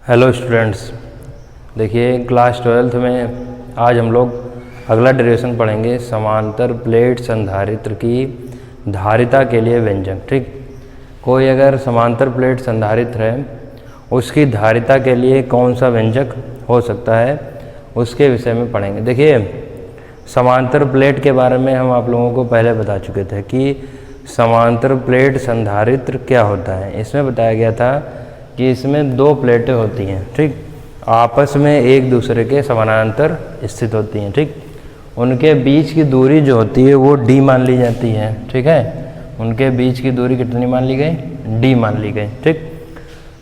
Hello students, देखिए class 12th में आज हम लोग अगला डेरिवेशन पढ़ेंगे समांतर प्लेट संधारित्र की धारिता के लिए व्यंजक। ठीक, कोई अगर समांतर प्लेट संधारित्र है उसकी धारिता के लिए कौन सा व्यंजक हो सकता है उसके विषय में पढ़ेंगे। देखिए समांतर प्लेट के बारे में हम आप लोगों को पहले बता चुके थे कि समांतर प्लेट संधारित्र क्या होता है। इसमें बताया गया था कि इसमें दो प्लेटें होती हैं, ठीक, आपस में एक दूसरे के समानांतर स्थित होती हैं। ठीक, उनके बीच की दूरी जो होती है वो d मान ली जाती है। ठीक है, उनके बीच की दूरी कितनी मान ली गई? d मान ली गई। ठीक,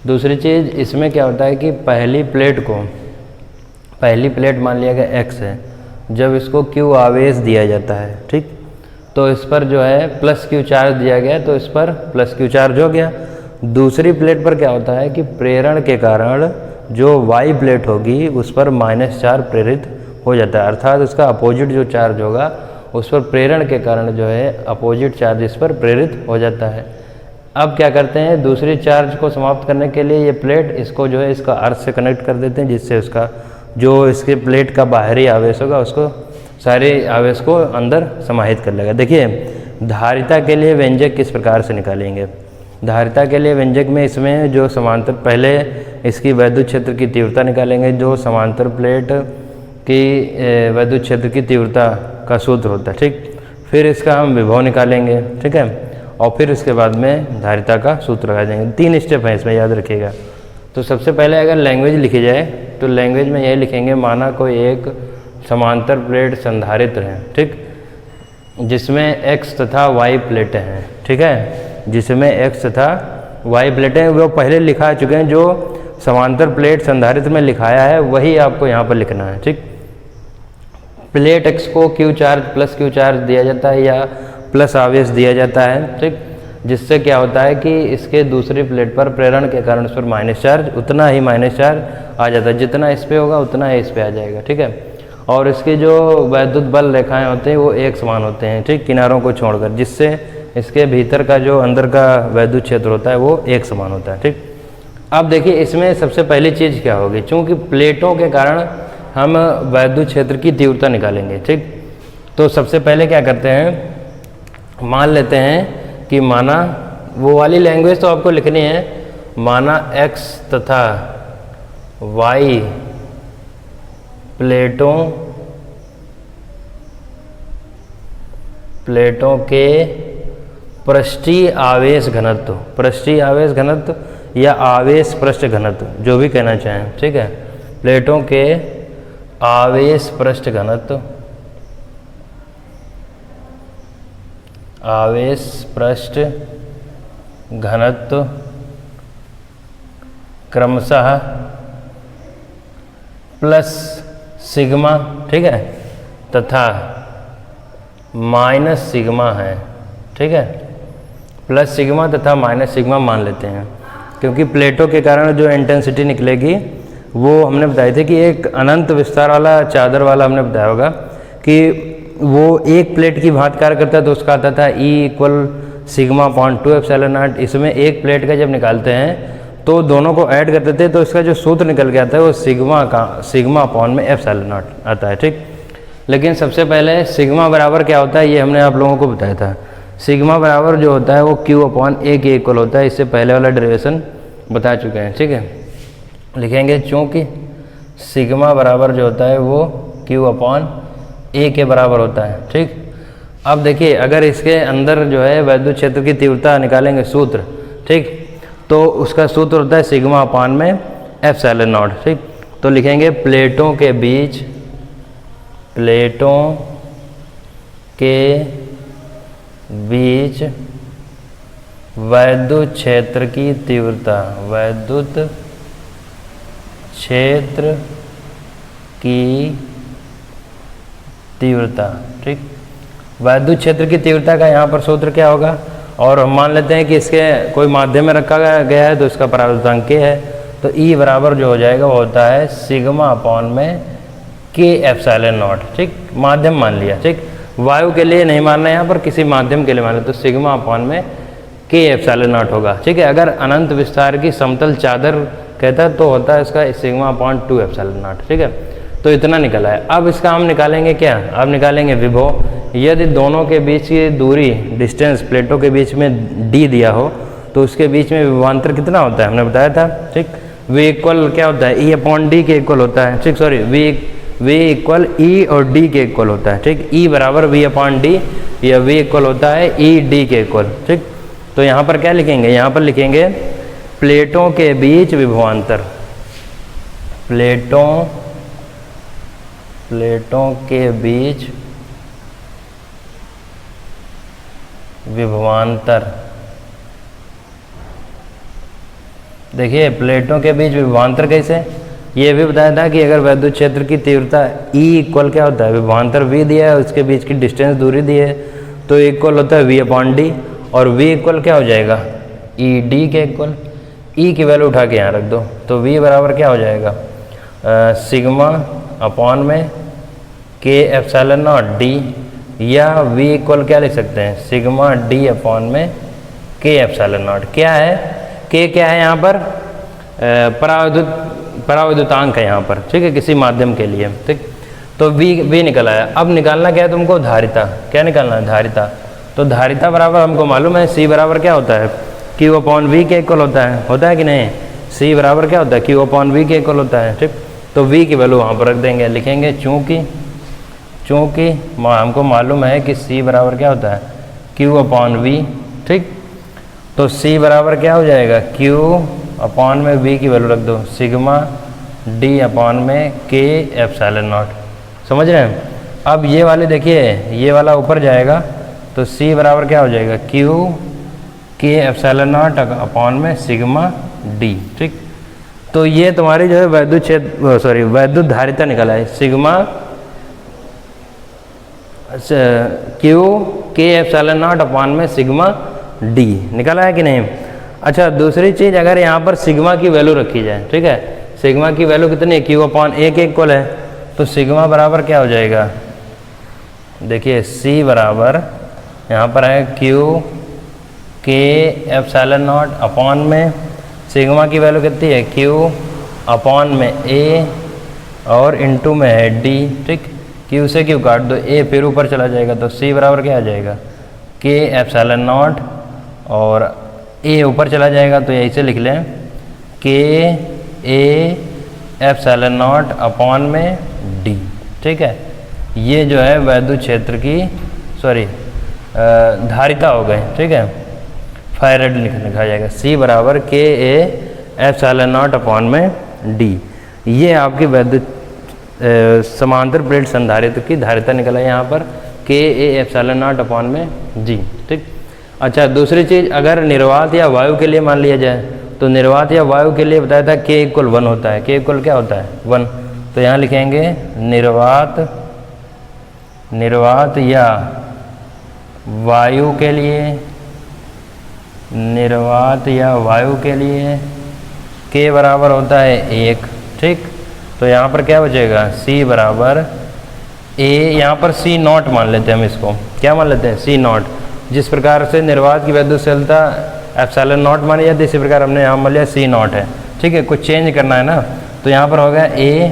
दूसरी चीज़ इसमें क्या होता है कि पहली प्लेट मान लिया गया x है। जब इसको q आवेश दिया जाता है, ठीक, तो इस पर जो है प्लस q चार्ज दिया गया तो इस पर प्लस q चार्ज हो गया। दूसरी प्लेट पर क्या होता है कि प्रेरण के कारण जो y प्लेट होगी उस पर माइनस चार्ज प्रेरित हो जाता है, अर्थात उसका अपोजिट जो चार्ज होगा उस पर प्रेरण के कारण जो है अपोजिट चार्ज इस पर प्रेरित हो जाता है। अब क्या करते हैं, दूसरी चार्ज को समाप्त करने के लिए ये प्लेट इसको जो है इसका अर्थ से कनेक्ट कर देते हैं, जिससे उसका जो इसके प्लेट का बाहरी आवेश होगा उसको सारे आवेश को अंदर समाहित कर लेगा। देखिए धारिता के लिए व्यंजक किस प्रकार से निकालेंगे। धारिता के लिए व्यंजक में इसमें जो समांतर, पहले इसकी वैद्युत क्षेत्र की तीव्रता निकालेंगे। जो समांतर प्लेट की वैद्युत क्षेत्र की तीव्रता का सूत्र होता है, ठीक, फिर इसका हम विभव निकालेंगे, ठीक है, और फिर इसके बाद में धारिता का सूत्र लगा देंगे। 3 स्टेप हैं इसमें, याद रखिएगा। तो सबसे पहले अगर लैंग्वेज लिखी जाए तो लैंग्वेज में यही लिखेंगे, माना कोई एक समांतर प्लेट संधारित्र है, ठीक, जिसमें x तथा y प्लेटें हैं, ठीक है, जिसमें x तथा y प्लेटें, वो पहले लिखा चुके हैं। जो समांतर प्लेट संधारित्र में लिखाया है वही आपको यहाँ पर लिखना है। ठीक, प्लेट x को q charge plus q charge दिया जाता है या प्लस आवेश दिया जाता है, ठीक, जिससे क्या होता है कि इसके दूसरी प्लेट पर प्रेरण के कारण उस पर माइनस चार्ज, उतना ही माइनस चार्ज आ जाता है, जितना इस पे होगा उतना ही इस पे आ जाएगा। ठीक है, और इसके जो वैद्युत बल रेखाएं होते हैं वो एक समान होते हैं, ठीक, किनारों को छोड़कर, जिससे इसके भीतर का जो अंदर का वैद्युत क्षेत्र होता है वो एक समान होता है। ठीक, अब देखिए इसमें सबसे पहली चीज़ क्या होगी, चूँकि प्लेटों के कारण हम वैद्युत क्षेत्र की तीव्रता निकालेंगे। ठीक, तो सबसे पहले क्या करते हैं, मान लेते हैं कि माना, वो वाली लैंग्वेज तो आपको लिखनी है, माना x तथा y प्लेटों के पृष्ठीय आवेश घनत्व या आवेश पृष्ठ घनत्व, जो भी कहना चाहें, ठीक है, प्लेटों के आवेश पृष्ठ घनत्व क्रमशः प्लस सिग्मा, ठीक है, तथा माइनस सिग्मा है। ठीक है, प्लस सिग्मा तथा माइनस सिग्मा मान लेते हैं, क्योंकि प्लेटों के कारण जो इंटेंसिटी निकलेगी वो हमने बताई थी कि एक अनंत विस्तार वाला चादर वाला हमने बताया होगा कि वो एक प्लेट की भांति कार्य करता है, तो उसका आता था E = σ/2ε0। इसमें एक प्लेट का जब निकालते हैं तो दोनों को ऐड कर देते हैं, तो इसका जो सूत्र निकल के आता है वो σ/ε0 आता है। ठीक, लेकिन सबसे पहले सिग्मा बराबर क्या होता है ये हमने आप लोगों को बताया था। सिग्मा बराबर जो होता है वो Q/A के इक्वल होता है, इससे पहले वाला डेरिवेशन बता चुके हैं। ठीक है, लिखेंगे चूँकि सिग्मा बराबर जो होता है वो Q/A के बराबर होता है। ठीक, अब देखिए अगर इसके अंदर जो है वैद्युत क्षेत्र की तीव्रता निकालेंगे सूत्र, ठीक, तो उसका सूत्र होता है σ/ε0। ठीक, तो लिखेंगे प्लेटों के बीच वैद्युत क्षेत्र की तीव्रता, ठीक, वैद्युत क्षेत्र की तीव्रता का यहाँ पर सूत्र क्या होगा, और हम मान लेते हैं कि इसके कोई माध्यम में रखा गया है तो इसका परावर्तनांक k है, तो E बराबर जो हो जाएगा वो होता है σ/K∈0। ठीक, माध्यम मान लिया। ठीक, वायु के लिए नहीं मानना है यहाँ पर, किसी माध्यम के लिए मानना, तो σ/K∈0 होगा। ठीक है, अगर अनंत विस्तार की समतल चादर कहता है तो होता है इसका सिग्मा अपॉन 2 एप्सिलॉन नॉट। ठीक है, तो इतना निकला है। अब इसका हम निकालेंगे क्या, अब निकालेंगे विभव। यदि दोनों के बीच की दूरी डिस्टेंस प्लेटों के बीच में d दिया हो तो उसके बीच में विभवांतर कितना होता है, हमने बताया था। ठीक, v इक्वल क्या होता है, e अपॉन डी के इक्वल होता है। ठीक, सॉरी v इक्वल e और d के इक्वल होता है। ठीक, e बराबर v अपॉन डी या v इक्वल होता है e d के इक्वल। ठीक, तो यहाँ पर क्या लिखेंगे, यहाँ पर लिखेंगे प्लेटों के बीच विभवांतर, प्लेटों के बीच विभवांतर। देखिए प्लेटों के बीच विभवांतर कैसे, ये भी बताया था कि अगर वैद्युत क्षेत्र की तीव्रता E इक्वल क्या होता है, विभवांतर V दिया है, उसके बीच की डिस्टेंस दूरी दी है, तो इक्वल होता है V अपॉन डी, और V इक्वल क्या हो जाएगा, E D के इक्वल। E की वैल्यू उठा के यहाँ रख दो, तो V बराबर क्या हो जाएगा, सिग्मा अपॉन में K एप्सिलॉन नॉट D, या V इक्वल क्या लिख सकते हैं, सिग्मा D अपॉन में K एप्सिलॉन नॉट। क्या है K, क्या है यहाँ पर परावैद्युतांक है यहाँ पर। ठीक है, किसी माध्यम के लिए। ठीक, तो V निकला है। अब निकालना क्या है तुमको, धारिता। क्या निकालना है, धारिता। तो धारिता बराबर हमको मालूम है C बराबर क्या होता है, Q अपॉन V के इक्वल होता है कि नहीं। C बराबर क्या होता है, Q अपॉन V के इक्वल होता है। ठीक, तो V की वैल्यू वहाँ पर रख देंगे, लिखेंगे चूँकि हमको मालूम है कि C बराबर क्या होता है, Q अपॉन V। ठीक, तो C बराबर क्या हो जाएगा, Q अपॉन में V की वैल्यू रख दो, सिग्मा D अपॉन में K एप्सिलॉन नॉट। समझ रहे हैं। अब ये वाले देखिए, ये वाला ऊपर जाएगा तो C बराबर क्या हो जाएगा, Q K epsilon not upon में सिग्मा D। ठीक, तो ये तुम्हारी जो है वैद्युत धारिता निकला है, sigma Q K epsilon not upon में सिग्मा D निकला है कि नहीं। अच्छा, दूसरी चीज़, अगर यहाँ पर सिग्मा की वैल्यू रखी जाए, ठीक है, सिग्मा की वैल्यू कितनी है, Q अपॉन A के इक्वल है, तो सिग्मा बराबर क्या हो जाएगा, देखिए C बराबर यहाँ पर है Q K epsilon not upon में सिग्मा की वैल्यू कितनी है, Q अपॉन में A और इनटू में है D। ठीक, Q से Q काट दो, A फिर ऊपर चला जाएगा, तो C बराबर क्या आ जाएगा, K एप्सिलॉन नॉट, और A ऊपर चला जाएगा तो यही से लिख लें K A epsilon not upon में D। ठीक है, ये जो है वैद्युत क्षेत्र की धारिता हो गई। ठीक है, फैराड लिखा जाएगा, C बराबर K A epsilon not upon में D। ये आपकी वैद्युत समांतर प्लेट संधारित्र की धारिता निकला है यहाँ पर, K A epsilon not upon में G। ठीक, अच्छा, दूसरी चीज़, अगर निर्वात या वायु के लिए मान लिया जाए, तो निर्वात या वायु के लिए बताया था K इक्वल 1 होता है। K इक्वल क्या होता है, 1। तो यहाँ लिखेंगे निर्वात या वायु के लिए, निर्वात या वायु के लिए K बराबर होता है 1। ठीक, तो यहाँ पर क्या बचेगा, C बराबर A, यहाँ पर C नॉट मान लेते हैं हम इसको, क्या मान लेते हैं, C नॉट। जिस प्रकार से निर्वात की वैद्युतशीलता एप्सिलॉन नॉट मानी जाती है, इसी प्रकार हमने यहाँ मान लिया C नॉट है। ठीक है, कुछ चेंज करना है ना, तो यहाँ पर हो गया A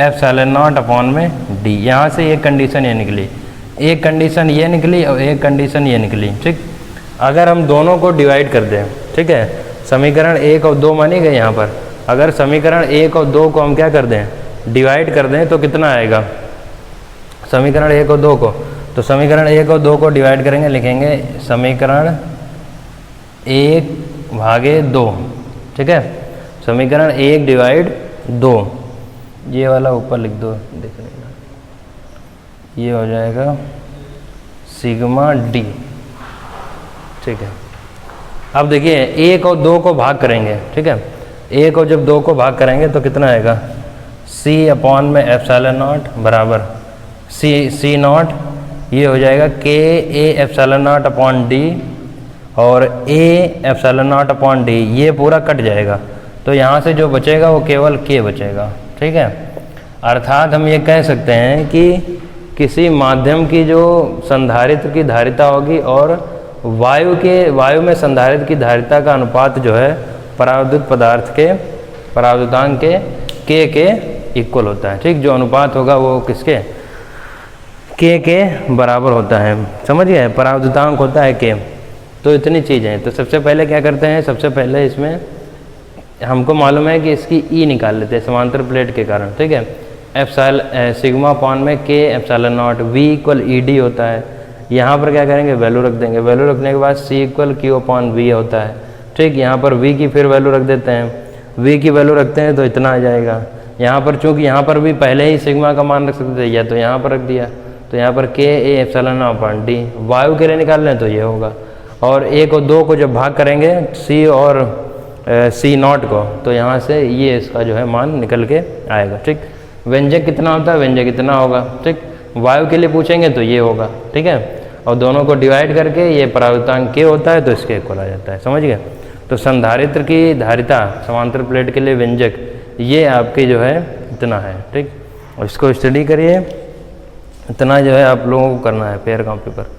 एप्सिलॉन नॉट अपॉन में D। यहाँ से एक कंडीशन ये निकली, एक कंडीशन ये निकली और एक कंडीशन ये निकली। ठीक, अगर हम दोनों को डिवाइड कर दें, ठीक है, समीकरण 1 और 2 मानी गई यहाँ पर, अगर समीकरण 1 और 2 को हम क्या कर दें, डिवाइड कर दें, तो कितना आएगा, समीकरण 1 और 2 को, तो समीकरण 1 और 2 को डिवाइड करेंगे, लिखेंगे समीकरण 1 भागे 2। ठीक है, समीकरण 1 डिवाइड 2, ये वाला ऊपर लिख दो, देख लेना, ये हो जाएगा सिग्मा D। ठीक है, अब देखिए 1 और 2 को भाग करेंगे। ठीक है, 1 और जब 2 को भाग करेंगे तो कितना आएगा, C अपॉन में एप्सिलॉन नॉट बराबर C नॉट, ये हो जाएगा K A epsilon not upon D, और A epsilon not upon D, ये पूरा कट जाएगा, तो यहाँ से जो बचेगा वो केवल K बचेगा। ठीक है, अर्थात हम ये कह सकते हैं कि किसी माध्यम की जो संधारित्र की धारिता होगी और वायु में संधारित्र की धारिता का अनुपात जो है परावैद्युत पदार्थ के परावर्तनांक के इक्वल होता है, ठीक। जो अनुपात होगा वो किसके, के बराबर होता है, समझ गए। परावर्तनांक होता है के। तो इतनी चीज़ें। तो सबसे पहले क्या करते हैं, सबसे पहले इसमें हमको मालूम है कि इसकी ई निकाल लेते हैं समांतर प्लेट के कारण, ठीक है। सिग्मा अपॉन में के epsilon naught V equal E D होता है। यहाँ पर क्या करेंगे, वैल्यू रख देंगे। वैल्यू रखने के बाद सी इक्वल क्यू अपॉन वी होता है, ठीक। यहाँ पर वी की फिर वैल्यू रख देते हैं। वी की वैल्यू रखते हैं तो इतना आ जाएगा। यहाँ पर चूँकि यहाँ पर भी पहले ही सिग्मा का मान रख सकते थे, या तो यहाँ पर रख दिया, तो यहाँ पर के A epsilon not upon D. वायु के लिए निकाल लें तो ये होगा। और 1 और 2 को जब भाग करेंगे सी और सी नॉट को, तो यहाँ से ये इसका जो है मान निकल के आएगा, ठीक। व्यंजक कितना होता है, व्यंजक कितना होगा, ठीक। वायु के लिए पूछेंगे तो ये होगा, ठीक है। और दोनों को डिवाइड करके ये परावर्तनांक के होता है तो इसके इक्वल आ जाता है, समझ गए। तो संधारित्र की धारिता समांतर प्लेट के लिए व्यंजक ये आपकी जो है इतना है, ठीक। और इसको स्टडी करिए, इतना जो है आप लोगों को करना है पेयर कॉपी पर।